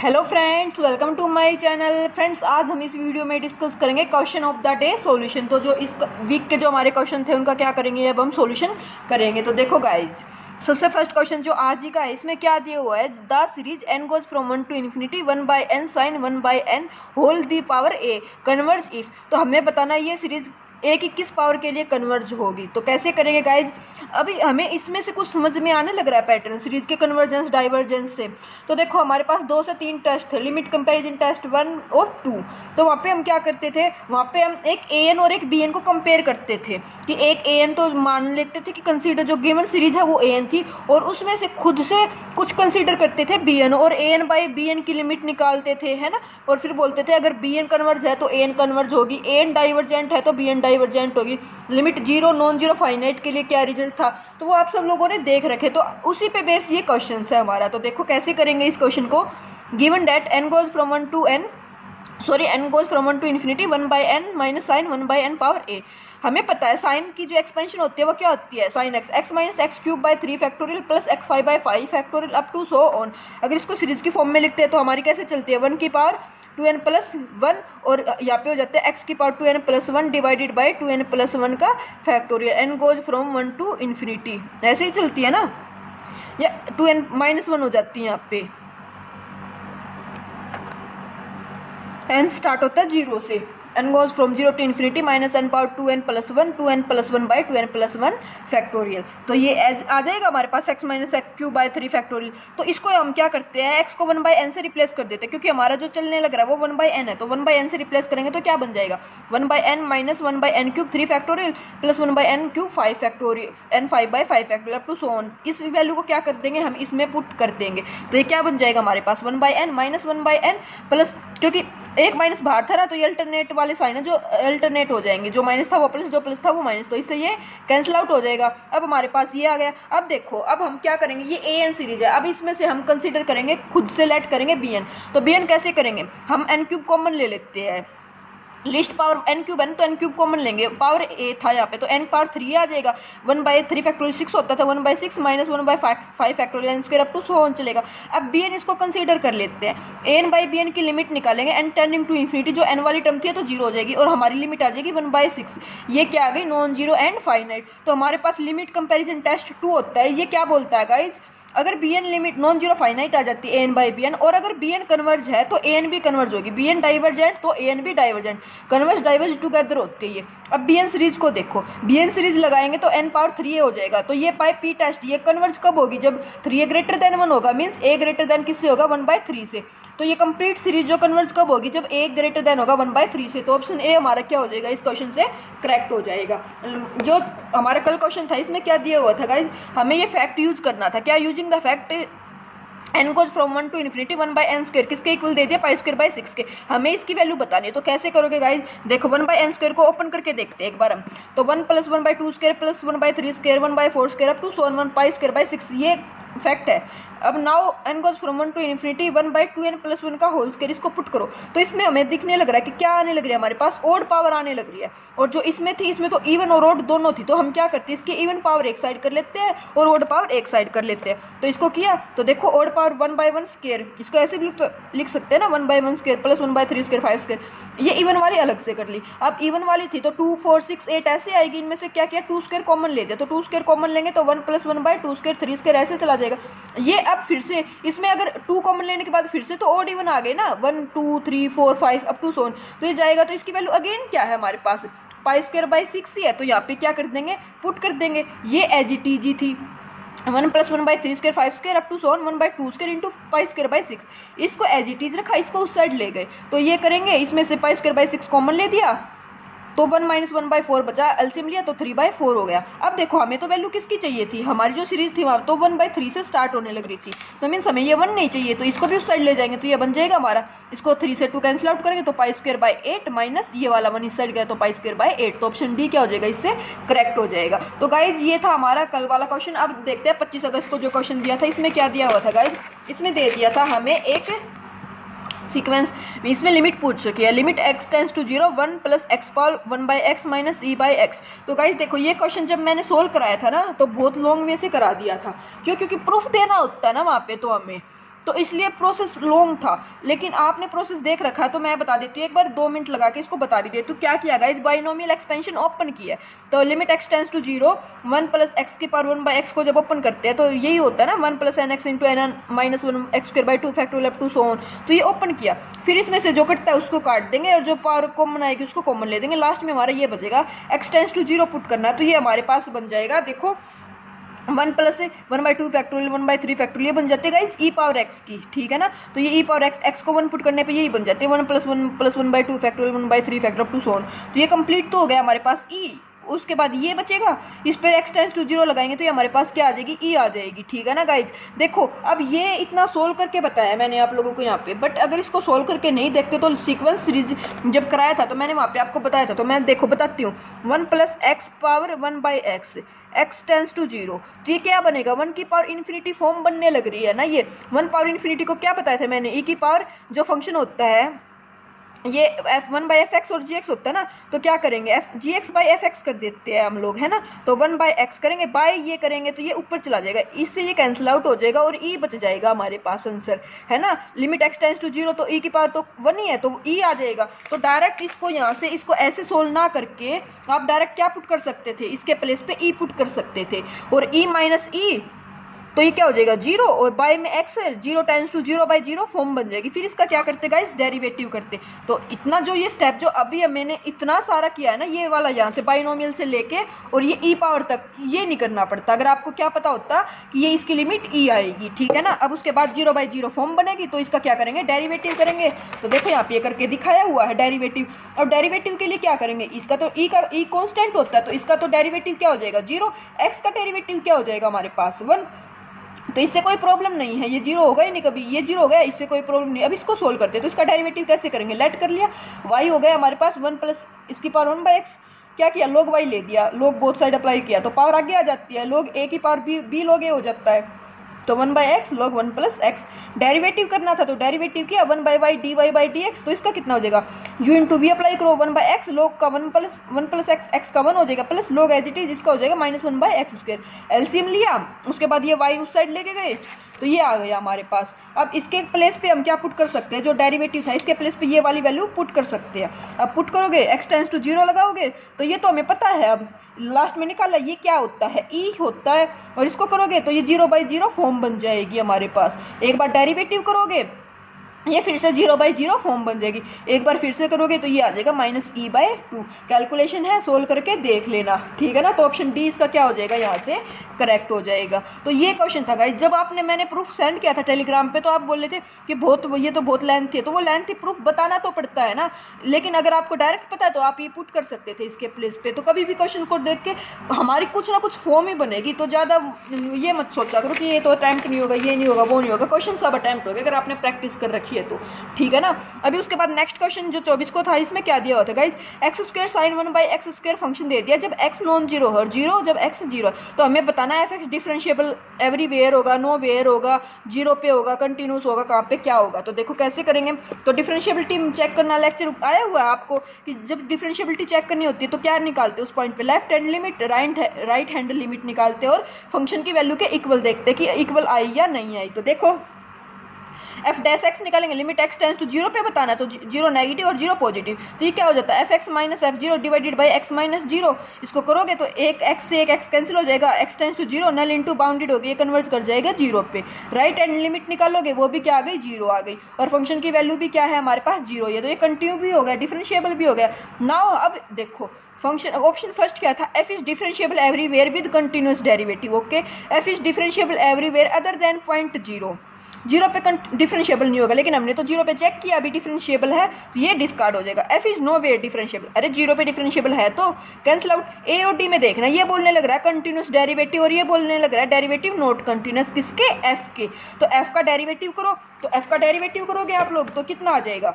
Hello friends, welcome to my channel. Friends, आज हम इस वीडियो में डिस्कस करेंगे question of the day solution. तो जो इस वीक के जो हमारे क्वेश्चन थे उनका क्या करेंगे, अब हम सॉल्यूशन करेंगे। तो देखो गाइज, सबसे फर्स्ट क्वेश्चन जो आज ही का है, इसमें क्या दिया हुआ है, the series n goes from 1 to infinity 1/n sine 1/n whole the power a converge if. तो हमें बताना है ये सीरीज ए की किस पावर के लिए कन्वर्ज होगी। तो कैसे करेंगे गाइज, अभी हमें इसमें से कुछ समझ में आने लग रहा है पैटर्न सीरीज के कन्वर्जेंस डाइवर्जेंस से। तो देखो हमारे पास 2 से 3 टेस्ट थे, लिमिट कंपैरिजन टेस्ट 1 और 2। तो वहाँ पे हम क्या करते थे, वहाँ पे हम एक ए एन और एक बी एन को कंपेयर करते थे कि एक ए एन तो मान लेते थे कि कंसीडर जो गिवन सीरीज है वो ए एन थी, और उसमें से खुद से कुछ कंसीडर करते थे बी एन, और A N by B N की लिमिट निकालते थे, है ना। और फिर बोलते थे अगर बी एन कन्वर्ज है तो ए एन कन्वर्ज होगी, ए एन डाइवर्जेंट है तो बी एन डाइवर्जेंट होगी। Limit zero non zero finite के लिए क्या रिजल्ट था, तो वो आप सब लोगों ने देख रखे। तो उसी पे बेस ये क्वेश्चन है हमारा। तो देखो कैसे करेंगे इस क्वेश्चन को। Given that n goes from 1 to infinity 1/n minus sine 1/n power a। हमें पता है साइन की जो एक्सपेंशन होती है वो क्या होती है, sine x minus x cube by 3 factorial plus x 5/5 factorial up to so on. अगर इसको सीरीज की फॉर्म में लिखते हैं तो हमारी कैसे चलती है, 1 की पावर 2n प्लस 1, और यहाँ पे हो जाता है x की power 2n plus 1 divided by 2n plus 1 का factorial. n goes from 1 to infinity, ऐसे ही चलती है ना, या 2n माइनस 1 हो जाती है। यहाँ पे n स्टार्ट होता है 0 से, n goes from 0 to infinity minus n power 2n plus 1 2n plus 1 by 2n plus 1 factorial. तो ये आ जाएगा हमारे पास x minus x cube by 3 factorial. तो इसको हम क्या करते हैं, x को 1/n से रिप्लेस कर देते हैं, क्योंकि हमारा जो चलने लग रहा है वो 1/n है। तो 1/n से रिप्लेस करेंगे तो क्या बन जाएगा, 1/n minus 1/n cube 3 factorial plus 1/n cube 5 factorial n 5/5 factorial up to so on. इस वैल्यू को क्या कर देंगे, हम इसमें पुट कर देंगे। तो ये क्या बन जाएगा हमारे पास, 1/n माइनस 1/n प्लस, क्योंकि एक माइनस बाहर था ना, तो ये अल्टरनेट वाले साइन है जो अल्टरनेट हो जाएंगे, जो माइनस था वो प्लस, जो प्लस था वो माइनस, तो इससे ये कैंसिल आउट हो जाएगा। अब हमारे पास ये आ गया। अब देखो, अब हम क्या करेंगे, ये ए एन सीरीज है, अब इसमें से हम कंसीडर करेंगे, खुद से लेट करेंगे बी एन। तो बी एन कैसे करेंगे, हम एन क्यूब कॉमन ले लेते हैं, list power n cube n, तो n क्यूब कॉमन लेंगे, पावर a था यहाँ पे तो n पावर 3 आ जाएगा। 1/3 फैक्टोरियल 6 होता था, 1/6 minus 1/5 factorial n square up to so on चलेगा। अब bn इसको कंसीडर कर लेते हैं, an बाई bn की लिमिट निकालेंगे, n टेंडिंग टू इन्फिनिटी, जो n वाली टर्म थी तो 0 हो जाएगी, और हमारी लिमिट आ जाएगी 1/6। ये क्या आ गई, नॉन जीरो एंड फाइनाइट। तो हमारे पास लिमिट कंपेरिजन टेस्ट 2 होता है। ये क्या बोलता है गाइज, अगर B N limit non zero finite आ जाती है एन बाई बी एन, और अगर बी एन कन्वर्ज है तो ए एन भी कन्वर्ज होगी, बी एन डाइवर्जेंट तो ए एन भी डाइवर्जेंट, कन्वर्ज डाइवर्ज टुगेदर होती है ये। अब बी एन सीरीज को देखो, बी एन सीरीज लगाएंगे तो एन पावर 3 हो जाएगा। तो ये बाई पी टेस्ट ये कन्वर्ज कब होगी, जब 3 ग्रेटर देन 1 होगा, मीन्स ए ग्रेटर देन किससे होगा, 1/3 से। तो ये कंप्लीट सीरीज जो कन्वर्ज कब होगी, जब ए ग्रेटर देन होगा 1/3 से। तो ऑप्शन ए हमारा क्या हो जाएगा, इस क्वेश्चन से करेक्ट हो जाएगा। जो हमारा कल क्वेश्चन था इसमें क्या दिया हुआ था गाइज, हमें ये फैक्ट यूज करना था। क्या, using the fact n goes from 1 to infinity 1/n square किसके इक्वल दे दिया, पाई स्क्वायर बाई 6 के। हमें इसकी वैल्यू बतानी है। तो कैसे करोगे गाइज, देखो 1/n स्क्वायर को ओपन करके देखते हैं एक बार हम। तो 1 plus 1/2 square plus 1/3 square 1/4 square up to so 1 pi square by 6, ये फैक्ट है। अब now n goes from 1 to infinity 1/2n plus 1 का होल स्क्वायर, इसको पुट करो। तो इसमें हमें दिखने लग रहा है कि क्या आने लग रही है, हमारे पास ओड पावर आने लग रही है, और जो इसमें थी इसमें तो इवन और ओड दोनों थी। तो हम क्या करते हैं, इसकी इवन पावर एक साइड कर लेते हैं और ओड पावर एक साइड कर लेते हैं। तो इसको किया तो देखो ओड पावर 1/1 स्क्वायर, इसको ऐसे भी लिख सकते हैं ना, 1/1 स्क्वायर प्लस 1/3 स्क्वायर 5 स्क्वायर। ये इवन वाली अलग से कर ली। अब इवन वाली थी तो 2 4 6 8 ऐसे आएगी, इनमें से क्या किया, 2 स्क्वायर कॉमन ले दिया। तो 2 स्क्वायर कॉमन लेंगे तो 1 प्लस 1/2 स्क्वायर 3 स्क्वायर ऐसे चला जाएगा। ये अब फिर से इसमें अगर 2 कॉमन लेने के बाद फिर से तो ओड इवन आ गए ना, 1 2 3 4 5 अप टू सो ऑन। तो ये जाएगा, तो इसकी वैल्यू अगेन क्या है हमारे पास, पाई स्क्वायर बाई 6 ही है। तो यहाँ पे क्या कर देंगे, पुट कर देंगे। ये एज इट इज थी 1 plus 1/3 square 5 square up to so on 1/2 square into pi square by 6। इसको एज इट इज रखा, इसको उस साइड ले गए। तो ये करेंगे, इसमें से पाई स्क्वायर बाई 6 कॉमन ले दिया, तो 1 माइनस 1/4 बचा, एलसीएम लिया तो 3/4 हो गया। अब देखो हमें तो वैल्यू किसकी चाहिए थी, हमारी जो सीरीज थी वहाँ तो 1/3 से स्टार्ट होने लग रही थी। तो मीन्स हमें ये 1 नहीं चाहिए, तो इसको भी उस साइड ले जाएंगे। तो ये बन जाएगा हमारा, इसको 3 से 2 कैंसिल आउट करेंगे तो पाई स्क्वायर बाई 8 माइनस ये वाला 1 इस साइड गया तो पाई स्क्वायर बाई 8। तो ऑप्शन डी क्या हो जाएगा, इससे करेक्ट हो जाएगा। तो गाइज ये था हमारा कल वाला क्वेश्चन। अब देखते हैं 25 अगस्त को जो क्वेश्चन दिया था इसमें क्या दिया हुआ था गाइज। इसमें दे दिया था हमें एक सीक्वेंस, इसमें लिमिट पूछ चुकी है, limit x tends to 0 1 plus x power 1/x minus e/x। तो गाइस देखो ये क्वेश्चन जब मैंने सोल्व कराया था ना तो बहुत लॉन्ग वे से करा दिया था, क्योंकि प्रूफ देना होता है ना वहाँ पे, तो हमें तो इसलिए प्रोसेस लॉन्ग था, लेकिन आपने प्रोसेस देख रखा है तो मैं बता देती हूँ, एक बार 2 मिनट लगा के इसको बता भी देती हूँ क्या किया गाइस। बाइनोमियल एक्सपेंशन ओपन किया है तो limit x tends to 0 1 plus x की पावर 1 बाई एक्स को जब ओपन करते हैं तो यही होता है ना 1 plus n x into n minus 1 x square by 2 factorial up to so on. तो ये ओपन किया, फिर इसमें से जो कटता है उसको काट देंगे और जो पावर कॉमन आएगी उसको कॉमन ले देंगे, लास्ट में हमारा ये बचेगा एक्स टेंस टू 0 पुट करना है। तो ये हमारे पास बन जाएगा, देखो 1 plus 1 by 2 factorial 1 by 3 factorial ये बन जाते हैं गाइज ई पावर एक्स की, ठीक है ना। तो ये ई पावर एक्स को 1 पुट करने पे यही बन जाते हैं 1 plus 1 by 2 factorial 1 by 3 factor up to so on. तो ये कंप्लीट तो हो गया हमारे पास ई, उसके बाद ये बचेगा, इस पर एक्स टेंस टू 0 लगाएंगे तो ये हमारे पास क्या आ जाएगी, ई आ जाएगी, ठीक है ना गाइज। देखो अब ये इतना सोल्व करके बताया मैंने आप लोगों को यहाँ पे, बट अगर इसको सोल्व करके नहीं देखते तो सीक्वेंस सीरीज जब कराया था तो मैंने वहाँ पे आपको बताया था, तो मैं देखो बताती हूँ 1 plus x power 1 by x tends to 0, तो ये क्या बनेगा 1 की पावर इन्फिनिटी फॉर्म बनने लग रही है ना। ये 1 पावर इन्फिनिटी को क्या बताया था मैंने, ई की पावर जो फंक्शन होता है ये f1 बाई एफ एक्स और जी एक्स होता है ना, तो क्या करेंगे F G x by F x कर देते हैं हम लोग, है ना। तो 1 बाई एक्स करेंगे, बाई ये करेंगे तो ये ऊपर चला जाएगा, इससे ये कैंसिल आउट हो जाएगा और ई बच जाएगा हमारे पास आंसर, है ना। लिमिट एक्स टेंस टू 0 तो ई की पावर तो 1 ही है तो ई आ जाएगा। तो डायरेक्ट इसको यहाँ से इसको ऐसे सोल्व ना करके आप डायरेक्ट क्या पुट कर सकते थे, इसके प्लेस पे ई पुट कर सकते थे और ई माइनस ई तो ये क्या हो जाएगा 0 और बाय में एक्स है 0 टेंस टू 0 बाई 0 फॉर्म बन जाएगी। फिर इसका क्या करते गाइस, डेरिवेटिव करते। तो इतना जो ये स्टेप जो अभी मैंने इतना सारा किया है ना, ये वाला यहाँ से बाइनोमियल से लेके और ये ई पावर तक ये नहीं करना पड़ता अगर आपको क्या पता होता कि ये इसकी लिमिट ई आएगी, ठीक है ना। अब उसके बाद 0 बाई 0 फॉर्म बनेगी तो इसका क्या करेंगे, डेरिवेटिव करेंगे। तो देखो यहाँ पे करके दिखाया हुआ है डेरिवेटिव। अब डेरिवेटिव के लिए क्या करेंगे, इसका तो ई कॉन्स्टेंट होता है तो इसका तो डेरिवेटिव क्या हो जाएगा 0, एक्स का डेरिवेटिव क्या हो जाएगा हमारे पास 1, तो इससे कोई प्रॉब्लम नहीं है, ये 0 होगा ही नहीं कभी, ये 0 हो गया, इससे कोई प्रॉब्लम नहीं। अब इसको सोल्व करते हैं तो इसका डेरिवेटिव कैसे करेंगे, लेट कर लिया, y हो गया हमारे पास 1 प्लस इसकी पावर 1 बाई एक्स, क्या किया log y ले दिया, log बोथ साइड अप्लाई किया तो पावर आगे आ जाती है, log a की पावर b log a हो जाता है। तो 1 by x log 1 plus x, derivative करना था तो डेरिवेटिव किया 1 by y d y by d x, तो इसका कितना हो जाएगा u इंटू वी अप्लाई करो 1 बाई एक्स log का 1 प्लस एक्स का 1 हो जाएगा plus log as it is इसका हो जाएगा minus 1 by x square. LCM लिया, उसके बाद ये y उस साइड लेके गए तो ये आ गया हमारे पास। अब इसके प्लेस पे हम क्या पुट कर सकते हैं, जो डेरिवेटिव था इसके प्लेस पे ये वाली वैल्यू पुट कर सकते हैं। अब पुट करोगे एक्स टेंस टू 0 लगाओगे तो ये तो हमें पता है, अब लास्ट में निकाला ये क्या होता है ई होता है, और इसको करोगे तो ये 0 बाई 0 फॉर्म बन जाएगी हमारे पास। एक बार डेरिवेटिव करोगे ये फिर से 0 बाई 0 फॉर्म बन जाएगी, एक बार फिर से करोगे तो ये आ जाएगा माइनस ई बाई 2। कैलकुलेशन है, सोल्व करके देख लेना, ठीक है ना। तो ऑप्शन डी इसका क्या हो जाएगा, यहाँ से करेक्ट हो जाएगा। तो ये क्वेश्चन था गाइस, जब आपने मैंने प्रूफ सेंड किया था टेलीग्राम पे तो आप बोल रहे थे कि ये तो बहुत लेंथ है, तो वो लेंथ ही प्रूफ बताना तो पड़ता है ना, लेकिन अगर आपको डायरेक्ट पता है तो आप ये पुट कर सकते थे इसके प्लेस पे। तो कभी भी क्वेश्चन को देख के हमारी कुछ ना कुछ फॉर्म ही बनेगी, तो ज़्यादा ये मत सोचा करो कि ये तो अटैम्प्ट नहीं होगा, ये नहीं होगा, वो नहीं होगा, क्वेश्चन सब अटैम्प्ट होगा अगर आपने प्रैक्टिस कर रखी है तो, ठीक है ना। अभी उसके बाद नेक्स्ट क्वेश्चन जो 24 को था, इसमें क्या दिया हुआ था guys, x square sine 1 by x square function दे दिया जब एक्स नॉन जीरो और जीरो जब एक्स जीरो, तो हमें बताना है एफ एक्स डिफरेंशिएबल एवरीवेयर होगा, नो वेयर होगा, जीरो पे होगा, कंटिन्यूस होगा, कहाँ पे क्या होगा। तो देखो कैसे करेंगे, तो डिफरेंशिएबिलिटी चेक करना लेक्चर आया हुआ है आपको कि जब डिफरेंशिएबिलिटी चेक करनी होती है तो क्या निकालते हैं उस पॉइंट पे, left hand limit right hand limit निकालते हैं और फंक्शन की वैल्यू के इक्वल देखते हैं कि इक्वल आई या नहीं आई। तो देखो एफ डैश एक्स निकालेंगे, लिमिट एक्स टेंस टू 0 पे बताना है, तो 0 नेगेटिव और 0 पॉजिटिव, तो ये क्या हो जाता है f x minus F 0 divided by x minus 0। इसको करोगे तो एक एक्स से एक एक्स कैंसिल हो जाएगा, x tends to 0 null into bounded होगी, ये कन्वर्ट कर जाएगा 0 पे। राइट हैंड लिमिट निकालोगे वो भी क्या आ गई 0 आ गई, और फंक्शन की वैल्यू भी क्या है हमारे पास 0 है, तो ये कंटिन्यू भी हो गया, डिफरेंशिएबल भी हो गया। नाउ अब देखो फंक्शन ऑप्शन फर्स्ट क्या था, F is differentiable everywhere with continuous derivative. Okay, F is differentiable everywhere other than point 0, 0 पे डिफरेंशिएबल नहीं होगा, लेकिन हमने तो 0 पे चेक किया अभी डिफरेंशिएबल है, तो ये डिस्कार्ड हो जाएगा। F is nowhere differentiable, अरे 0 पे डिफरेंशिएबल है तो कैंसिल आउट। ए और डी में देखना, ये बोलने लग रहा है कंटिन्यूस डेरिवेटिव और ये बोलने लग रहा है डेरिवेटिव नॉट कंटिन्यूस, किसके एफ के। तो एफ का डेरिवेटिव करो, तो एफ का डेरिवेटिव करोगे आप लोग तो कितना आ जाएगा,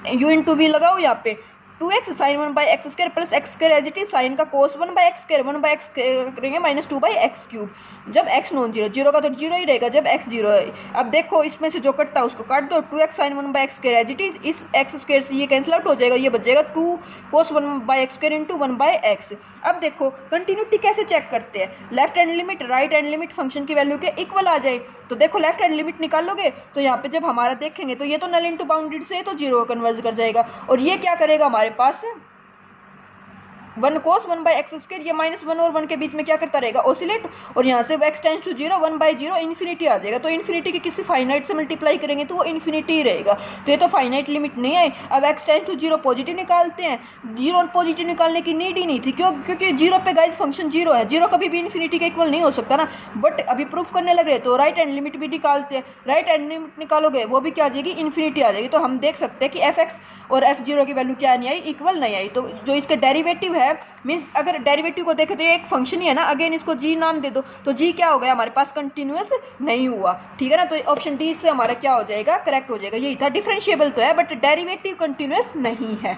यू इंटू वी लगाओ यहाँ पे, 2x sine 1/x² plus x² as it is sine का कोस 1/x², 1/x² करेंगे माइनस 2/x³। जब x नॉन जीरो, जीरो का तो जीरो ही रहेगा जब x जीरो है। अब देखो इसमें से जो कटता है उसको काट दो, 2x sine 1/x² as it is, इस x² से ये कैंसिल आउट हो जाएगा, ये बच जाएगा 2 cos 1/x² इंटू 1/x। अब देखो कंटिन्यूटी कैसे चेक करते हैं, left hand limit right hand limit function की वैल्यू के इक्वल आ जाए। तो देखो लेफ्ट हैंड लिमिट निकालोगे तो यहाँ पे जब हमारा देखेंगे तो ये तो नल इंटू बाउंडेड से तो जीरो कन्वर्ज कर जाएगा, और ये क्या करेगा हमारे पास 1 cos 1/x², ये -1 और 1 के बीच में क्या करता रहेगा ऑसिलेट, और यहाँ से x टेंड्स टू 0, 1/0 इन्फिनिटी आ जाएगा। तो इन्फिनिटी के किसी फाइनाइट से मल्टीप्लाई करेंगे तो वो इन्फिनिटी ही रहेगा, तो ये तो फाइनाइट लिमिट नहीं है। अब x टेंड्स टू 0 पॉजिटिव निकालते हैं, 0 पॉजिटिव निकालने की नीड ही नहीं थी, क्योंकि 0 पे गाइज फंक्शन 0 है, 0 कभी भी इन्फिनिटी के इक्वल नहीं हो सकता ना। बट अभी प्रूफ करने लग रहे तो राइट हैंड लिमिट भी निकालते हैं, राइट हैंड लिमिट निकालोगे वो भी क्या आ जाएगी, इन्फिनिटी आ जाएगी। तो हम देख सकते हैं कि f(x) और f(0) की वैल्यू क्या नहीं आई, इक्वल नहीं आई। तो जो इसका डेरिवेटिव है, मीन्स अगर डेरिवेटिव को देखें तो ये एक फंक्शन ही है ना, अगेन इसको g नाम दे दो, तो g क्या हो गया हमारे पास, कंटिन्यूअस नहीं हुआ, ठीक है ना। तो ऑप्शन डी से हमारा क्या हो जाएगा, करेक्ट हो जाएगा। यही था, डिफरेंशिएबल तो है बट डेरिवेटिव कंटिन्यूअस नहीं है,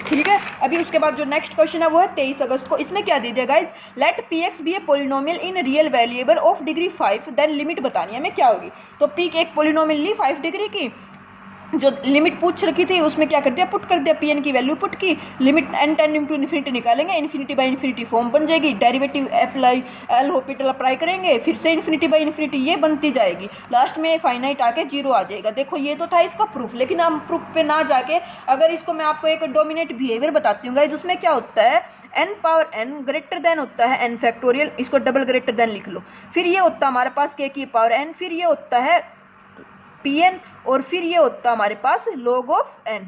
ठीक है। अभी उसके बाद जो नेक्स्ट क्वेश्चन है वो है 23 अगस्त को। इसमें क्या दी दिया guys, let px be a polynomial in real variable of degree 5, then limit बतानी है हमें क्या होगी। तो p एक पोलिनोमियल ली 5 डिग्री की, जो लिमिट पूछ रखी थी उसमें क्या कर दिया, पुट कर दिया, pn की वैल्यू पुट की, limit n tending to infinity निकालेंगे, इन्फिनिटी बाई इन्फिनिटी फॉर्म बन जाएगी, derivative apply L'Hopital apply करेंगे, फिर से इन्फिनिटी बाई इन्फिनिटी ये बनती जाएगी, लास्ट में फाइनाइट आके 0 आ जाएगा। देखो ये तो था इसका प्रूफ, लेकिन हम प्रूफ पे ना जाके अगर इसको मैं आपको एक डोमिनेट बिहेवियर बताती हूँ गाइस, उसमें क्या होता है, n power n greater than होता है n फैक्टोरियल, इसको डबल ग्रेटर देन लिख लो, फिर ये होता है हमारे पास k की पावर n, फिर ये होता है pn, और फिर ये होता है हमारे पास log ऑफ n।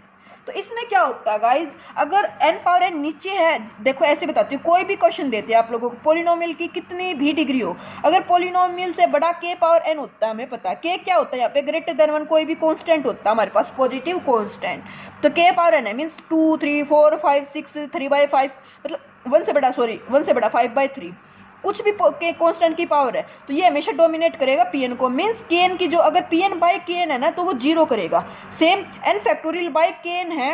तो इसमें क्या होता है गाइज, अगर n पावर n नीचे है, देखो ऐसे बताती हूँ, कोई भी क्वेश्चन देते हैं आप लोगों को पोलिनोमियल की कितनी भी डिग्री हो, अगर पोलिनोमियल से बड़ा k पावर n होता है, हमें पता है k क्या होता है यहाँ पे, ग्रेटर देन 1 कोई भी कांस्टेंट होता है हमारे पास, पॉजिटिव कांस्टेंट, तो k पावर n है मीन्स 2 3 4 5 6 3/5, मतलब 1 से बड़ा, सॉरी 1 से बड़ा 5/3, कुछ भी कांस्टेंट की पावर है तो ये हमेशा डोमिनेट करेगा pn को, मीन्स kn की जो अगर pn बाय kn है ना तो वो 0 करेगा। Same n factorial by kn है,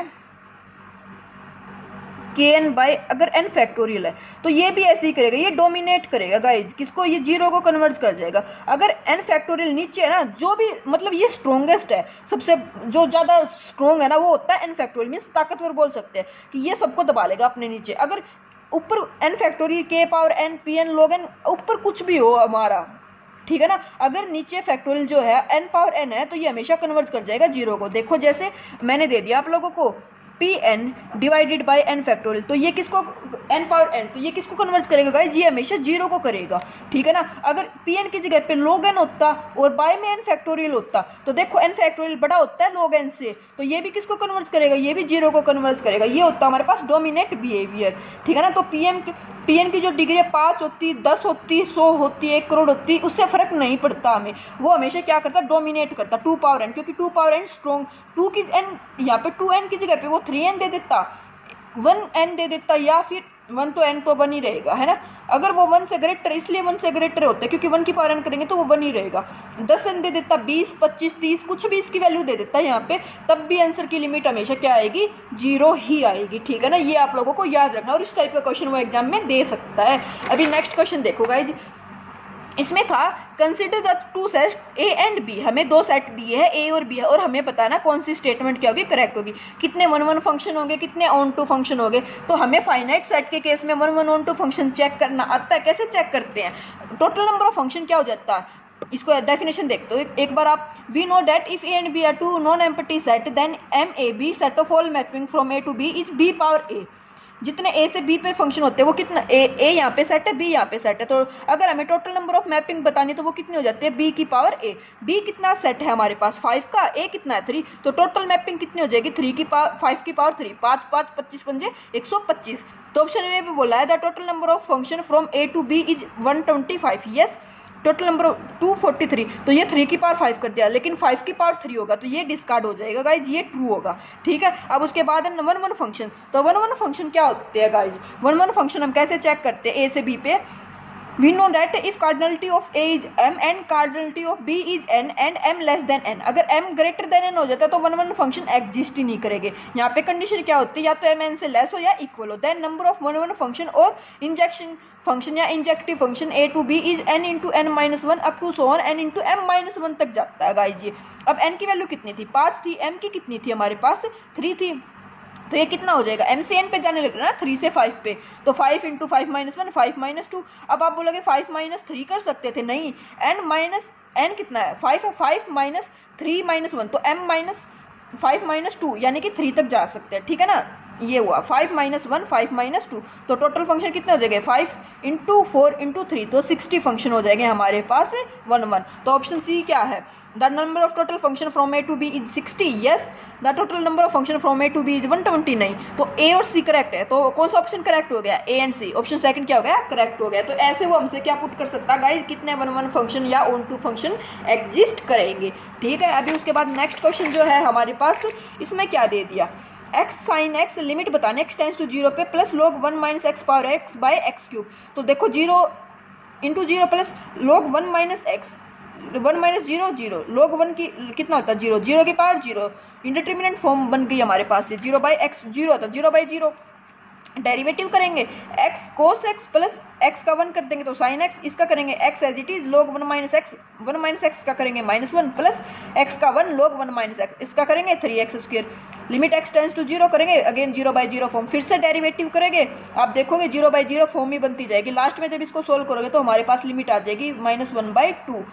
kn बाय अगर n फैक्टोरियल है तो ये भी ऐसे ही करेगा, ये डोमिनेट करेगा गाइज, किसको, ये 0 को कन्वर्ट कर जाएगा। अगर n फैक्टोरियल नीचे है ना, जो भी मतलब ये स्ट्रोंगेस्ट है, सबसे जो ज़्यादा स्ट्रोंग है ना वो होता है n फैक्टोरियल, मीन्स ताकतवर बोल सकते हैं कि ये सबको दबा लेगा अपने नीचे। अगर ऊपर n factorial k power n pn log n ऊपर कुछ भी हो हमारा, ठीक है ना, अगर नीचे फैक्टोरियल जो है n पावर n है तो ये हमेशा कन्वर्ट कर जाएगा 0 को। देखो जैसे मैंने दे दिया आप लोगों को pn divided by n factorial, तो ये किसको, n पावर n, तो ये किसको कन्वर्ट करेगा गाइज, ये हमेशा 0 को करेगा, ठीक है ना। अगर pn की जगह पे log n होता और बाय में n फैक्टोरियल होता तो देखो n फैक्टोरियल बड़ा होता है log n से, तो ये भी किसको कन्वर्ट करेगा, ये भी 0 को कन्वर्ट करेगा। ये होता है हमारे पास डोमिनेट बिहेवियर, ठीक है ना। तो pn की जो डिग्री 5 होती, 10 होती, 100 होती, 1 करोड़ होती, उससे फर्क नहीं पड़ता हमें, वो हमेशा क्या करता, डोमिनेट करता 2 पावर n, क्योंकि 2 पावर n स्ट्रॉन्ग, 2 की n यहाँ पे 2n की जगह पे वो 3n दे देता, 1n दे देता, या फिर 1 तो n तो 1 ही रहेगा, है ना। अगर वो 1 से ग्रेटर, इसलिए 1 से ग्रेटर होता है क्योंकि 1 की पावर n करेंगे तो वो 1 ही रहेगा। 10n दे देता, 20 25 30 कुछ भी इसकी वैल्यू दे देता है यहाँ पे, तब भी आंसर की लिमिट हमेशा क्या आएगी, 0 ही आएगी, ठीक है ना। ये आप लोगों को याद रखना, और इस टाइप का क्वेश्चन वो एग्जाम में दे सकता है। अभी नेक्स्ट क्वेश्चन देखो गाइज, इसमें था consider the 2 set A and B, हमें 2 सेट दिए हैं ए और बी है, और हमें पता है ना कौन सी स्टेटमेंट क्या होगी, करेक्ट होगी, कितने 1 1 फंक्शन होंगे, कितने ऑन टू फंक्शन होंगे। तो हमें फाइनाइट सेट के केस में 1 1 ऑन टू फंक्शन चेक करना आता है, कैसे चेक करते हैं, टोटल नंबर ऑफ फंक्शन क्या हो जाता है, इसको डेफिनेशन देखते हो एक बार आप, we know that if A and B are 2 non empty set then M A B set of all mapping from A to B is B power A. जितने ए से बी पे फंक्शन होते हैं वो कितना, ए यहाँ पे सेट है, बी यहाँ पे सेट है, तो अगर हमें टोटल नंबर ऑफ मैपिंग बतानी तो वो कितनी हो जाती है, बी की पावर ए। बी कितना सेट है हमारे पास 5 का, ए कितना है 3, तो टोटल मैपिंग कितनी हो जाएगी 3 की पावर 5 की पावर 3, 5 5 25 पंजे 125। तो ऑप्शन में भी बोला है the total number of function from A to B is 125, yes. Total number 243, तो ये 3 की पावर 5 कर दिया, लेकिन 5 की पावर 3 होगा तो ये डिस्कार्ड हो जाएगा गाइज, ये ट्रू होगा, ठीक है। अब उसके बाद है 1 1 फंक्शन, तो 1 1 फंक्शन क्या होते हैं गाइज, 1 1 फंक्शन हम कैसे चेक करते हैं, ए से बी पे we know that if cardinality of A is m and cardinality of B is n and m less than n, अगर m greater than n हो जाता है तो 1 1 फंक्शन एग्जिस्ट ही नहीं करेंगे। यहाँ पे कंडीशन क्या होती है, या तो m n से लेस हो या इक्वल हो, देन नंबर ऑफ 1 1 फंक्शन और इंजेक्शन फंक्शन या injective function a to b is n into n minus 1 up to so on n into m minus 1 तक जाता है गाइज ये। अब n की वैल्यू कितनी थी, 5 थी, m की कितनी थी हमारे पास 3 थी, तो ये कितना हो जाएगा, m से n पे जाने लग रहा है ना 3 से 5 पे, तो 5 इंटू 5 माइनस 1 5 माइनस 2। अब आप बोलोगे 5 माइनस 3 कर सकते थे, नहीं, n माइनस n कितना है 5 है, 5 माइनस 3 माइनस 1 तो m माइनस 5 माइनस 2 यानी कि 3 तक जा सकते हैं, ठीक है ना। ये हुआ 5 माइनस 1 5 माइनस 2, तो टोटल फंक्शन कितने हो जाएंगे 5 इंटू 4 इंटू 3, तो 60 फंक्शन हो जाएंगे हमारे पास 1 1। तो ऑप्शन सी क्या है, the number of total function from A to B is 60, yes the total number of function from A to B is 129। तो ए और सी करेक्ट है, तो कौन सा ऑप्शन करेक्ट हो गया, A and C, option second क्या हो गया, करेक्ट हो गया। तो ऐसे वो हमसे क्या पुट कर सकता है गाइस, कितने 1 1 फंक्शन या ऑन टू फंक्शन एग्जिस्ट करेंगे, ठीक है। अभी उसके बाद नेक्स्ट क्वेश्चन जो है हमारे पास, इसमें क्या दे दिया, एक्स साइन एक्स लिमिट बताने एक्स टेंस टू 0 पे plus log 1 minus x power x by x cube. तो देखो 0 into 0 plus log 1 minus x 1 minus 0 0, log 1 की कितना होता है 0, 0 की पावर 0, इंडिटरमिनेंट फॉर्म बन गई हमारे पास से, 0 बाई एक्स 0 होता है, 0 बाई 0 डेरिवेटिव करेंगे x cos x plus x का 1 कर देंगे तो sin x, इसका करेंगे x as it is log 1 minus x का करेंगे -1 प्लस x का 1 log 1 माइनस x, इसका करेंगे 3x square, limit x tends to 0 करेंगे, अगेन 0 बाई 0 फॉर्म, फिर से डेरिवेटिव करेंगे, आप देखोगे 0 बाई 0 फॉर्म ही बनती जाएगी, लास्ट में जब इसको सोल्व करोगे तो हमारे पास लिमिट आ जाएगी -1/2,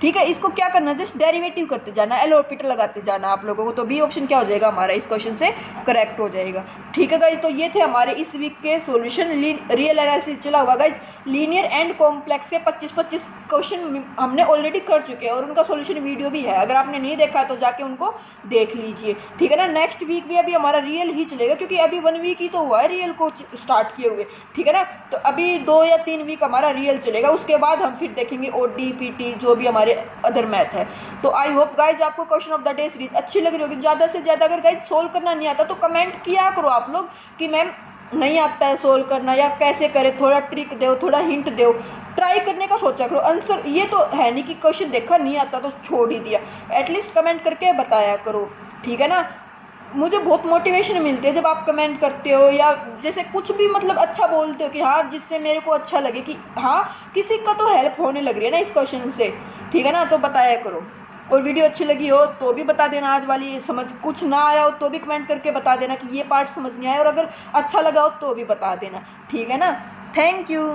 ठीक है। इसको क्या करना, जस्ट डेरिवेटिव करते जाना, एल ऑर्बिटल लगाते जाना आप लोगों को, तो बी ऑप्शन क्या हो जाएगा हमारा इस क्वेश्चन से करेक्ट हो जाएगा, ठीक है गाइज। तो ये थे हमारे इस वीक के सॉल्यूशन, रियल एनालिसिस चला हुआ गाइज, लीनियर एंड कॉम्प्लेक्स के 25 क्वेश्चन हमने ऑलरेडी कर चुके हैं और उनका सॉल्यूशन वीडियो भी है, अगर आपने नहीं देखा तो जाके उनको देख लीजिए, ठीक है ना। नेक्स्ट वीक भी अभी हमारा रियल ही चलेगा, क्योंकि अभी 1 वीक ही तो हुआ है रियल को स्टार्ट किए हुए, ठीक है ना। तो अभी 2 या 3 वीक हमारा रियल चलेगा, उसके बाद हम फिर देखेंगे ओडी पीटी जो भी हमारे अदर मैथ है। तो आई होप गाइज आपको question of the day series अच्छी लग रही होगी, ज़्यादा से ज़्यादा अगर गाइज सोल्व करना नहीं आता तो कमेंट किया करो आप लोग कि मैम नहीं आता है सोल्व करना या कैसे करें, थोड़ा ट्रिक दो, थोड़ा हिंट दो, ट्राई करने का सोचा करो। आंसर ये तो है नहीं कि क्वेश्चन देखा नहीं आता तो छोड़ ही दिया, एटलीस्ट कमेंट करके बताया करो, ठीक है ना। मुझे बहुत मोटिवेशन मिलती है जब आप कमेंट करते हो या जैसे कुछ भी मतलब अच्छा बोलते हो कि हाँ जिससे मेरे को अच्छा लगे कि हाँ किसी का तो हेल्प होने लग रही है ना इस क्वेश्चन से, ठीक है ना। तो बताया करो, और वीडियो अच्छी लगी हो तो भी बता देना, आज वाली समझ कुछ ना आया हो तो भी कमेंट करके बता देना कि ये पार्ट समझ नहीं आया, और अगर अच्छा लगा हो तो भी बता देना, ठीक है ना। Thank you.